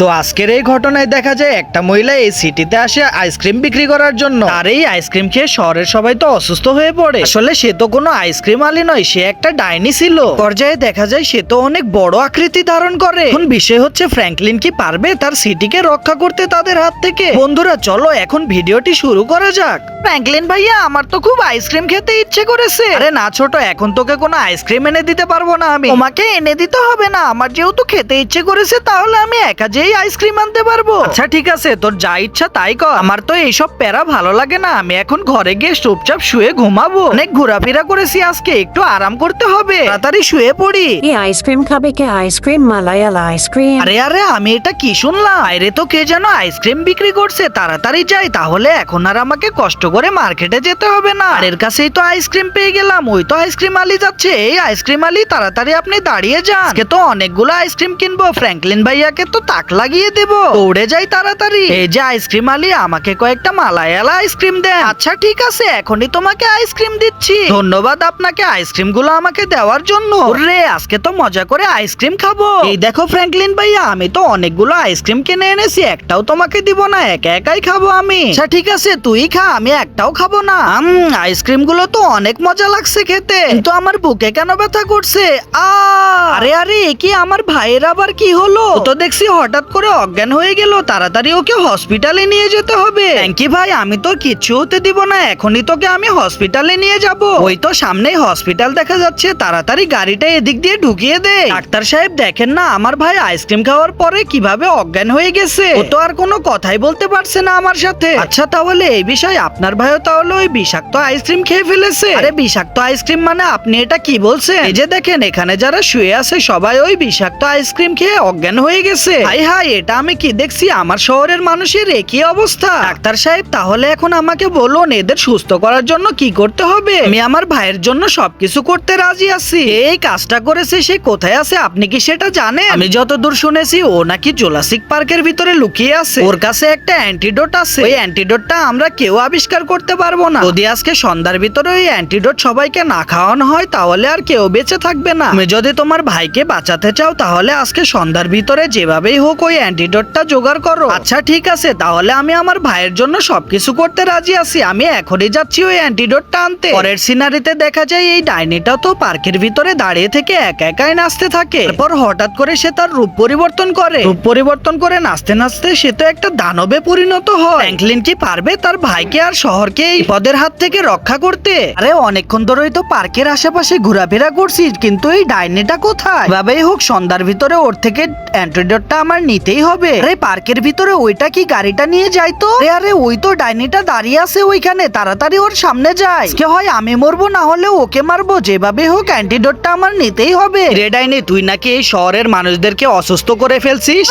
তো আজকের এই ঘটনায় দেখা যায় একটা মহিলা এই সিটিতে আসে আইসক্রিম বিক্রি করার জন্য। আর এই আইসক্রিম খেয়ে শহরের সবাই তো অসুস্থ হয়ে পড়ে। আসলে সে তো কোনো আইসক্রিম আলি নয়, সে একটা ডাইনি ছিল। পর্যায়ে দেখা যায় সে তো অনেক বড় আকৃতি ধারণ করে। এখন বিষয় হচ্ছে ফ্র্যাঙ্কলিন কি পারবে তার সিটিকে রক্ষা করতে তাদের হাত থেকে? বন্ধুরা চলো এখন ভিডিওটি শুরু করা যাক। ফ্র্যাঙ্কলিন ভাইয়া, আমার তো খুব আইসক্রিম খেতে ইচ্ছে করেছে। আরে না ছোট, এখন তোকে কোনো আইসক্রিম এনে দিতে পারবো না আমি। তোমাকে এনে দিতে হবে না, আমার যেহেতু খেতে ইচ্ছে করেছে তাহলে আমি একা যেই আইসক্রিম আনতে পারবো। আচ্ছা ঠিক আছে, তোর যা ইচ্ছা তাই কর। আমার তো এইসব প্যারা ভালো লাগে না, আমি এখন ঘরে গিয়ে চুপচাপ শুয়ে ঘুমাবো। অনেক ঘোরাফেরা করেছি আজকে, একটু আরাম করতে হবে। তাড়াতাড়ি শুয়ে পড়ি। এই আইসক্রিম খাবে কে? Ice cream, Malayala ice cream. আরে আরে, আমি এটা কি শুনলাম? বাইরে তো কে যেন আইসক্রিম বিক্রি করছে, তাড়াতাড়ি যাই, তাহলে এখন আর আমাকে কষ্ট করে মার্কেটে যেতে হবে না। আর এর কাছেই তো আইসক্রিম পেয়ে গেলাম, ওই তো আইসক্রিম আলি যাচ্ছে। এই আইসক্রিম আলি, তাড়াতাড়ি আপনি দাঁড়িয়ে যান, আজকে তো অনেকগুলো আইসক্রিম কিনবো। ফ্র্যাঙ্কলিন ভাইয়াকে তো তাক লাগিয়ে দেবো। দৌড়ে যাই তাড়াতাড়ি। এই যে আইসক্রিম আলি, আমাকে কয়েকটা মালায়ালা আইসক্রিম দেন। আচ্ছা ঠিক আছে, এখনই তোমাকে আইসক্রিম দিচ্ছি। ধন্যবাদ আপনাকে আইসক্রিম গুলো আমাকে দেওয়ার জন্য। রে আজকে তো মজা করে আইসক্রিম খাবো। এই দেখো ফ্র্যাঙ্কলিন ভাইয়া, আমি তো অনেকগুলো আইসক্রিম কিনে এনেছি, একটাও তোমাকে দিব না, একা একাই খাবো আমি। আচ্ছা ঠিক আছে, তুই খা, আমি একটাও খাবো না। আইসক্রিম গুলো তো অনেক মজা লাগছে খেতে, কিন্তু আমার বুকে কেন ব্যথা করছে? আরে আরে, কি আমার ভাইয়ের আবার কি হলো? ও তো দেখছি হঠাৎ করে অজ্ঞান হয়ে গেল, তাড়াতাড়ি ওকে হসপিটালে নিয়ে যেতে হবে। থ্যাংক ইউ ভাই, আমি তো কিচ্ছু হতে দিব না, এখনই তোকে আমি হসপিটালে নিয়ে যাব। ওই তো সামনেই হসপিটাল দেখা যাচ্ছে, তাড়াতাড়ি গাড়িটা এদিক দিয়ে ঢুকিয়ে দে। ডাক্তার সাহেব দেখেন না, আমার ভাই আইসক্রিম খাওয়ার পরে কিভাবে অজ্ঞান হয়ে গেছে। ও তো আর কোনো কথাই বলতে পারছে না আমার সাথে। আচ্ছা তাহলে এই বিষয়ে আপনার ভাইও তাহলে ওই বিষাক্ত আইসক্রিম খেয়ে ফেলেছে? আরে বিষাক্ত আইসক্রিম মানে আপনি এটা কি বলছেন? এই যে দেখেন এখানে যারা শুয়ে আছে সবাই ওই বিষাক্ত আইসক্রিম খেয়ে অজ্ঞান হয়ে গেছে। হাই হাই, এটা আমি কি দেখছি? আমার শহরের মানুষের একই অবস্থা। ডাক্তার সাহেব তাহলে এখন আমাকে বলুন, এদের সুস্থ করার জন্য কি করতে হবে? আমি আমার ভাইয়ের জন্য সবকিছু করতে রাজি আছি। এই কাজটা করেছে সে কোথায় আছে আপনি কি সেটা জানেন? আমি যতদূর শুনেছি ও নাকি জুরাসিক পার্কের ভিতরে লুকিয়ে আছে। ওর কাছে একটা অ্যান্টিডোট আছে, ওই অ্যান্টিডোটটা আমরা কেউ আবিষ্কার করতে পারবো না। যদি আজকে সন্ধ্যার ভিতরে ওই অ্যান্টিডোট সবাইকে না খাওয়ানো হয় তাহলে আর কেউ বেঁচে থাকবে না। তুমি যদি তোমার ভাইকে বাঁচাতে চাও তাহলে আজকে সন্ধ্যার ভিতরে যেভাবেই হোক ওই অ্যান্টিডোটটা জোগাড় করো। আচ্ছা ঠিক আছে, তাহলে আমি আমার ভাইয়ের জন্য সবকিছু করতে রাজি আছি। আমি এখনই যাচ্ছি ওই অ্যান্টিডোটটা আনতে। পরের সিনারিতে দেখা যায় এই ডাইনিটা তো পার্কের ভিতরে দাঁড়িয়ে থেকে একা একাই নাচতে থাকে। এরপর হঠাৎ করে সে তার রূপ পরিবর্তন করে। রূপ পরিবর্তন করে নাচতে নাচতে সে তো একটা দানবে পরিণত হয়। ফ্র্যাঙ্কলিন কি পারবে তার ভাইকে আর শহরকে এই বিপদের হাত থেকে রক্ষা করতে? আরে অনেকক্ষণ ধরেই তো পার্কের আশেপাশে ঘোরাফেরা করছি, কিন্তু এই ডাইনিটা কোথায়? এভাবেই হোক সন্ধ্যার ভিতরে ওর থেকে অ্যান্টিডোটটা আমার নিতেই হবে। আরে পার্কের ভিতরে ওইটা কি গাড়িটা নিয়ে যাই তো? আরে ওই তো ডাইনিটা দাঁড়িয়ে আছে ওইখানে, তাড়াতাড়ি ওর সামনে যাই। কে হয় আমি মরবো, না হলে ওকে মারবো, যেভাবে হোক অ্যান্টিডোটটা আমার নিতেই হবে। রে ডাইনি, তুই নাকি এই শহরের মানুষদেরকে অসুস্থ করে ফেলছিস?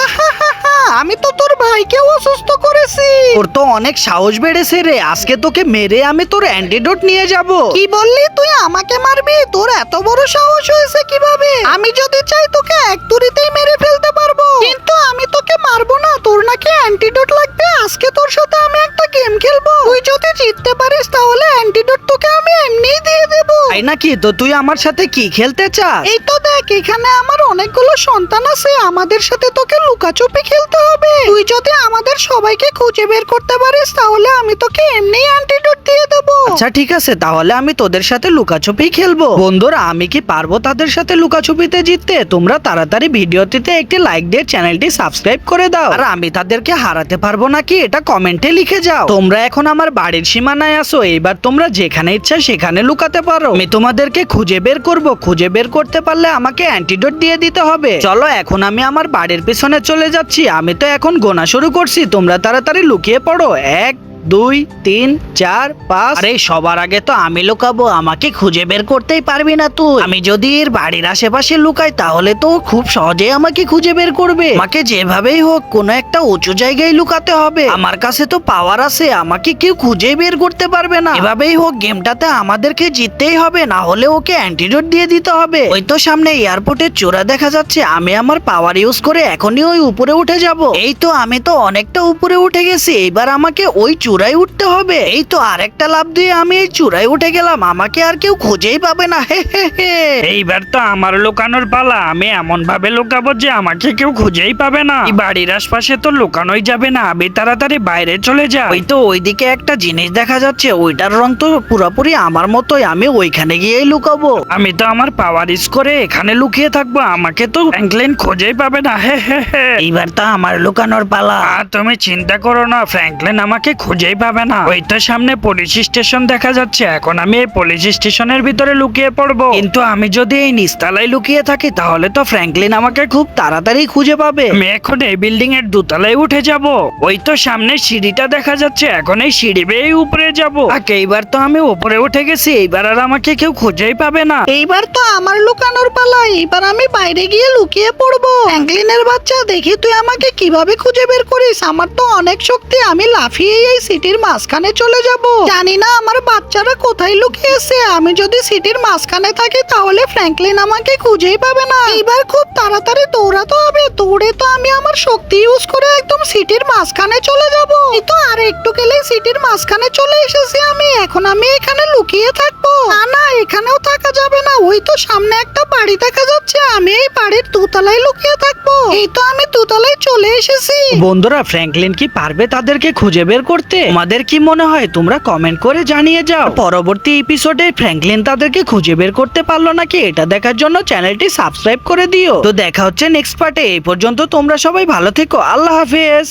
আমি তো তোর ভাইকেও অসুস্থ করেছি। তোর তো অনেক সাহস বেড়েছে রে, আজকে তোকে মেরে আমি তোর অ্যান্টিডোট নিয়ে যাব। কি বললি তুই আমাকে মারবি? তোর এত বড় সাহস হয়েছে কিভাবে? আমি যদি চাই তোকে এক তুড়িতেই মেরে ফেলতে পারবো, কিন্তু আমি তোকে মারবো না। তোর নাকি অ্যান্টিডোট লাগবে, আজকে তোর সাথে আমি একটা গেম খেলবো। তুই যদি জিততে পারিস তাহলে অ্যান্টিডোট তোকে আমি এমনিই দিয়ে দেব। তাই নাকি? তো তুই আমার সাথে কি খেলতে চাস? এই তো দেখ, এখানে আমার অনেকগুলো সন্তান আছে, আমাদের সাথে তোকে লুকাচুপি খেলতে হবে। তুই যদি আমাদের সবাইকে খুঁজে বের করতে পারিস তাহলে আমি তোকে এমনি অ্যান্টিডোট দিয়ে দেব। আচ্ছা ঠিক আছে, তাহলে আমি তোদের সাথে লুকাচুপি খেলবো। বন্ধুরা আমি কি পারবো তাদের সাথে লুকাচুপিতে জিততে? তোমরা তাড়াতাড়ি ভিডিওটিতে একটি লাইক দিয়ে চ্যানেলটি সাবস্ক্রাইব করে দাও। আর আমি তাদেরকে হারাতে পারবো নাকি এটা কমেন্টে লিখে যাও। তোমরা এখন আমার বাড়ির সীমানায় আসো, এবার তোমরা যেখানে ইচ্ছা সেখানে লুকাতে পারো। আমি তোমাদেরকে খুঁজে বের করব, খুঁজে বের করতে পারলে আমাকে অ্যান্টিডোট দিয়ে দিতে হবে। চলো এখন আমি আমার বাড়ির পিছনে চলে যাচ্ছি। আমি তো এখন গোনা শুরু করছি, তোমরা তাড়াতাড়ি লুকিয়ে পড়ো। 1 2 3 4 5। আরে সবার আগে তো আমি লুকাবো, আমাকে খুঁজে বের করতেই পারবি না তুই। আমি যদি এর বাড়ির আশেপাশে লুকাই তাহলে তো খুব সহজেই আমাকে খুঁজে বের করবে। আমাকে যেভাবেই হোক কোনো একটা উঁচু জায়গায় লুকাতে হবে। আমার কাছে তো পাওয়ার আছে, আমাকে কেউ খুঁজে বের করতে পারবে না। এভাবেই হোক গেমটাতে আমাদেরকে জিততেই হবে, না হলে ওকে অ্যান্টিডোট দিয়ে দিতে হবে। ওই তো সামনে এয়ারপোর্টের চূড়া দেখা যাচ্ছে, আমি আমার পাওয়ার ইউজ করে এখনই ওই উপরে উঠে যাব। এই তো আমি তো অনেকটা উপরে উঠে গেছি, এবার আমাকে ওই চূড়া চূড়ায় উঠতে হবে। এই তো আরেকটা লাফ দিয়ে আমি এই চূড়ায় উঠে গেলাম, আমাকে আর কেউ খুঁজেই পাবে না। হে হে হে। এইবার তো আমার লুকানোর পালা। আমি এমন ভাবে লুকাবো যে আমাকে কেউ খুঁজেই পাবে না। এই বাড়ির আশপাশে তো লুকানোই যাবে না, আমি তাড়াতাড়ি বাইরে চলে যাই। ওই তো ওইদিকে একটা জিনিস দেখা যাচ্ছে, ওইটার রং তো পুরোপুরি আমার মতোই, আমি ওইখানে গিয়েই লুকাবো। আমি তো আমার পাওয়ার ইউজ করে এখানে লুকিয়ে থাকবো, আমাকে তো ফ্র্যাঙ্কলিন খুঁজেই পাবে না। হে হে হে। এইবার তো আমার লুকানোর পালা। আর তুমি চিন্তা করো না, ফ্র্যাঙ্কলিন আমাকে খুঁজেই পাবে না। ওই তো সামনে পুলিশ স্টেশন দেখা যাচ্ছে, এখন আমি এই পুলিশ স্টেশনের ভিতরে লুকিয়ে পড়বো। কিন্তু আমি যদি এই নিচতলায় লুকিয়ে থাকি তাহলে তো ফ্র্যাঙ্কলিন আমাকে খুব তাড়াতাড়ি খুঁজে পাবে। আমি এখন এই বিল্ডিং এর দোতলায় উঠে যাব। ওই তো সামনে সিঁড়িটা দেখা যাচ্ছে, এখন এই সিঁড়ি বেয়ে উপরে যাব। এইবার তো আমি উপরে উঠে গেছি, এইবার আর আমাকে কেউ খুঁজেই পাবে না। এইবার তো আমার লুকানোর পালা। এইবার আমি বাইরে গিয়ে লুকিয়ে পড়বো। ফ্র্যাঙ্কলিনের বাচ্চা, দেখি তুই আমাকে কিভাবে খুঁজে বের করিস। আমার তো অনেক শক্তি, আমি লাফিয়ে এই সিটির মাঝখানে চলে যাব। জানি না আমার বাচ্চারা কোথায় লুকিয়েছে। আমি যদি সিটির মাঝখানে থাকি তাহলে ফ্র্যাঙ্কলিন আমাকে খুঁজেই পাবে না। এইবার খুব তাড়াতাড়ি দৌড়াতে হবে। দৌড়ে তো আমি আমার শক্তি ইউজ করে একদম সিটির মাঝখানে চলে যাব। এই তো আর একটু গেলেই সিটির মাঝখানে চলে এসেছি আমি। এখন আমি এখানে লুকিয়ে থাকবো। না না, এখানেও থাকা যাবে না। ওই তো সামনে একটা বাড়ি দেখা যাচ্ছে, আমি এই বাড়ির দোতলায় লুকিয়ে থাকবো। এই তো আমি দোতলায় চলে এসেছি। বন্ধুরা, ফ্র্যাঙ্কলিন কি পারবে তাদেরকে খুঁজে বের করতে? তোমাদের কি মনে হয়? তোমরা কমেন্ট করে জানিয়ে যাও। পরবর্তী এপিসোডে ফ্র্যাঙ্কলিন তাদেরকে খুঁজে বের করতে পারলো নাকি, এটা দেখার জন্য চ্যানেলটি সাবস্ক্রাইব করে দিও। তো দেখা হচ্ছে নেক্সট পার্টে। এই পর্যন্ত তোমরা সবাই ভালো থেকো। আল্লাহ হাফেজ।